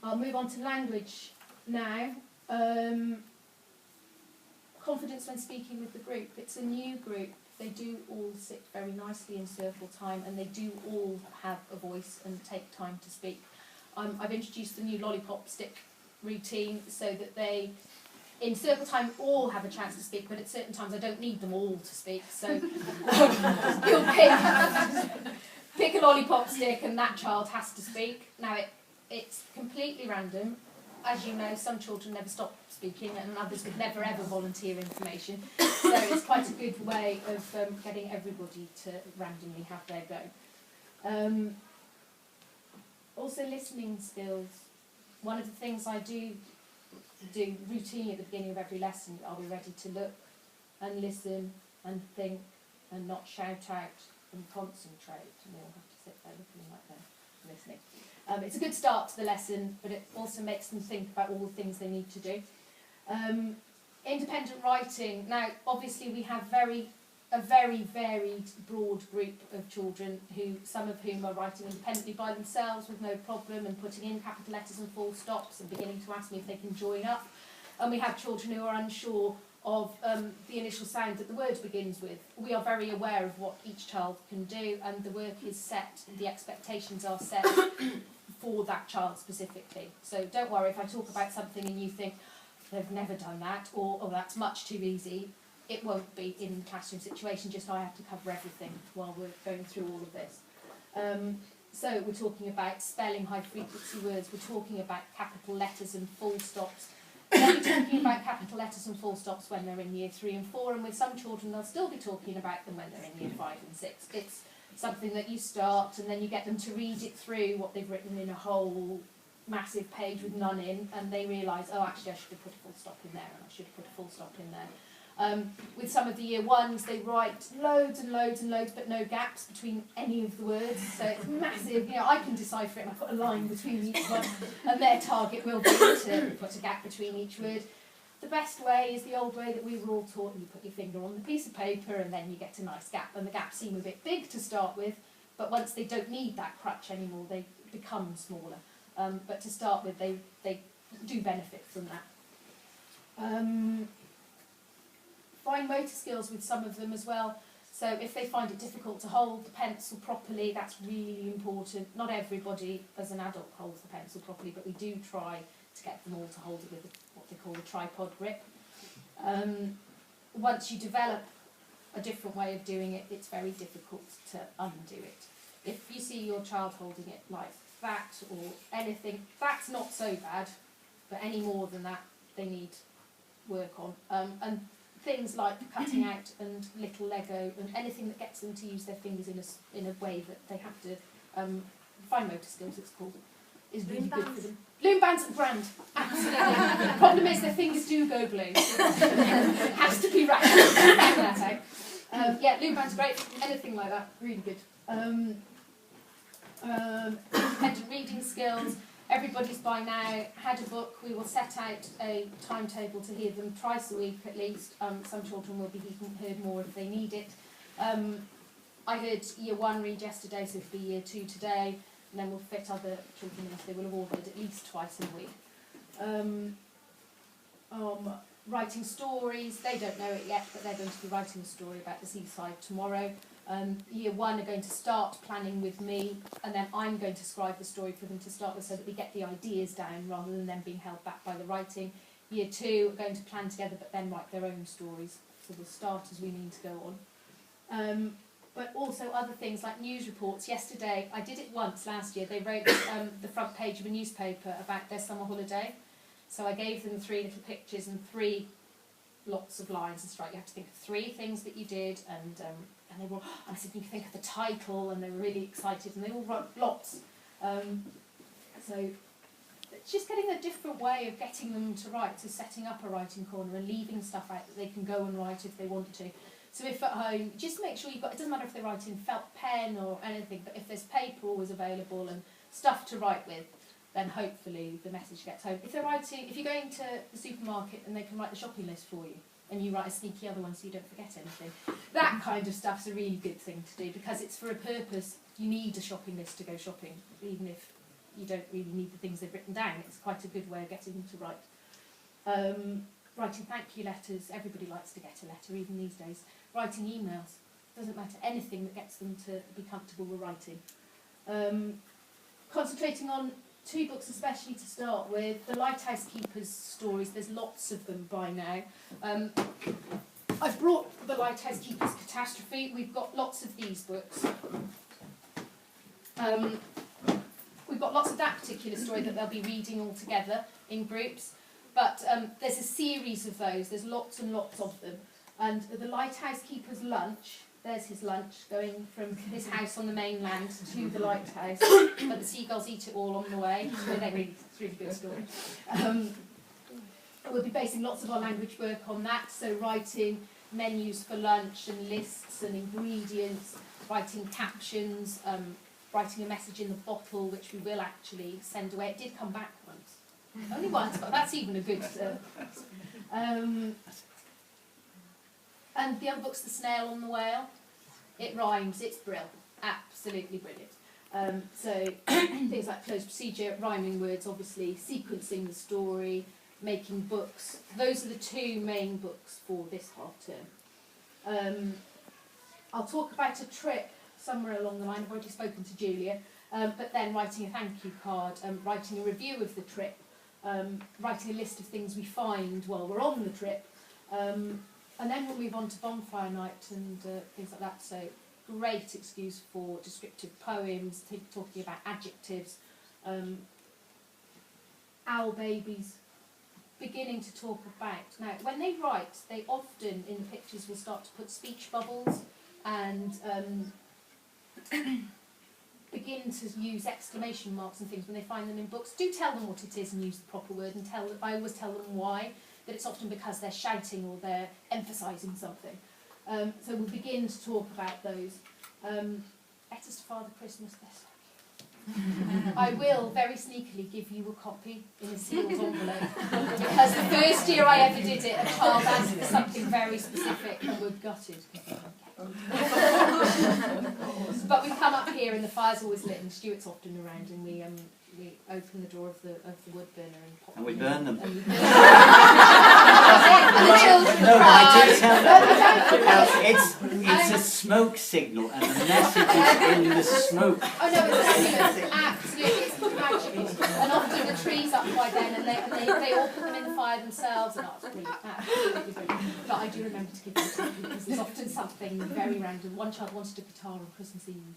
I'll move on to language now. Confidence when speaking with the group. It's a new group. They do all sit very nicely in circle time, and they do all have a voice and take time to speak. I've introduced the new lollipop stick routine so that they, in circle time, all have a chance to speak, but at certain times I don't need them all to speak, so you'll pick a lollipop stick and that child has to speak. Now it's completely random. As you know, some children never stop speaking and others would never ever volunteer information, so it's quite a good way of getting everybody to randomly have their go. Also listening skills. One of the things I do routinely at the beginning of every lesson, are we ready to look and listen and think and not shout out and concentrate? And we all have to sit there looking like they're listening. It's a good start to the lesson, but it also makes them think about all the things they need to do. Independent writing. Now, obviously, we have a very varied, broad group of children, some of whom are writing independently by themselves with no problem and putting in capital letters and full stops and beginning to ask me if they can join up. And we have children who are unsure of the initial sound that the word begins with. We are very aware of what each child can do, and the work is set, the expectations are set for that child specifically. So don't worry if I talk about something and you think they've never done that, or oh, that's much too easy. It won't be in the classroom situation, just I have to cover everything while we're going through all of this. So we're talking about spelling high frequency words, we're talking about capital letters and full stops. They'll be talking about capital letters and full stops when they're in year 3 and 4, and with some children they'll still be talking about them when they're in year 5 and 6. It's something that you start and then you get them to read it through what they've written in a whole massive page with none in, and they realise, oh, actually I should have put a full stop in there and I should have put a full stop in there. With some of the year 1s, they write loads and loads and loads, but no gaps between any of the words, so it's massive. You know, I can decipher it and I put a line between each one, and their target will be to put a gap between each word. The best way is the old way that we were all taught. You put your finger on the piece of paper and then you get a nice gap, and the gaps seem a bit big to start with, but once they don't need that crutch anymore, they become smaller. But to start with, they do benefit from that. Fine motor skills with some of them as well. So if they find it difficult to hold the pencil properly, that's really important. Not everybody as an adult holds the pencil properly, but we do try to get them all to hold it with what they call a tripod grip. Once you develop a different way of doing it, it's very difficult to undo it. If you see your child holding it like that or anything, that's not so bad, but any more than that, they need work on. And things like cutting out and little Lego and anything that gets them to use their fingers in a way that they have to, fine motor skills it's called, is really good for them. Loom bands are grand, absolutely. The problem is their fingers do go blue. It has to be right. Yeah, loom bands are great, anything like that, really good. Independent reading skills. Everybody's by now had a book. We will set out a timetable to hear them twice a week at least. Some children will be heard more if they need it. I heard year 1 read yesterday, so it'll be year 2 today, and then we'll fit other children in, so they will have all heard at least twice in a week. Writing stories, they don't know it yet, but they're going to be writing a story about the seaside tomorrow. Year 1 are going to start planning with me, and then I'm going to scribe the story for them to start with so that we get the ideas down rather than them being held back by the writing. Year 2 are going to plan together but then write their own stories, so we'll start as we need to go on. But also other things like news reports. Yesterday, I did it once last year, they wrote the front page of a newspaper about their summer holiday. So I gave them 3 little pictures and 3 lots of lines. It's right, you have to think of 3 things that you did, and they were, I said, you can think of the title, and they were really excited, and they all wrote lots. So it's just getting a different way of getting them to write, so setting up a writing corner and leaving stuff out that they can go and write if they want to. So if at home, just make sure you've got, it doesn't matter if they're writing felt pen or anything, but if there's paper always available and stuff to write with, then hopefully the message gets home. If they're writing, if you're going to the supermarket and they can write the shopping list for you, and you write a sneaky other one so you don't forget anything, that kind of stuff's a really good thing to do because it's for a purpose. You need a shopping list to go shopping, even if you don't really need the things they've written down. It's quite a good way of getting them to write. Writing thank you letters, everybody likes to get a letter, even these days. Writing emails, doesn't matter, anything that gets them to be comfortable with writing. Concentrating on 2 books especially to start with. The Lighthouse Keepers stories, there's lots of them by now. I've brought The Lighthouse Keepers Catastrophe. We've got lots of these books. We've got lots of that particular story that they'll be reading all together in groups. But there's a series of those. There's lots and lots of them. And The Lighthouse Keeper's Lunch, there's his lunch, going from his house on the mainland to the lighthouse. But the seagulls eat it all on the way. So it's a really good story. We'll be basing lots of our language work on that. So writing menus for lunch and lists and ingredients, writing captions, writing a message in the bottle, which we will actually send away. It did come back once. Only once, but that's even a good... and the other book's The Snail on the Whale. It rhymes, it's brilliant, absolutely brilliant. So things like closed procedure, rhyming words, obviously, sequencing the story, making books. Those are the 2 main books for this half term. I'll talk about a trip somewhere along the line. I've already spoken to Julia, but then writing a thank you card, writing a review of the trip, writing a list of things we find while we're on the trip, and then we'll move on to bonfire night and things like that. So great excuse for descriptive poems, talking about adjectives, owl babies, beginning to talk about. Now, when they write, they often, in the pictures, will start to put speech bubbles and begin to use exclamation marks and things when they find them in books. Do tell them what it is and use the proper word, and I always tell them why, that it's often because they're shouting or they're emphasising something. So we'll begin to talk about those. Letters to Father Christmas, yes. I will very sneakily give you a copy in a sealed envelope, because the first year I ever did it, a child asked for something very specific and we're gutted. But we come up here and the fire's always lit and Stuart's often around, and we open the door of the wood burner and pop And we them in. burn them. And we burn them. And the children No, cry. I do tell them. It's a smoke signal, and the message is in the smoke. Oh no, it's fabulous. Absolutely, it's magical. And often the tree's up by then, and they all put them in the fire themselves, and it's brilliant, absolutely brilliant. But I do remember to give them a copy, because there's often something very random. One child wanted a guitar on Christmas Eve.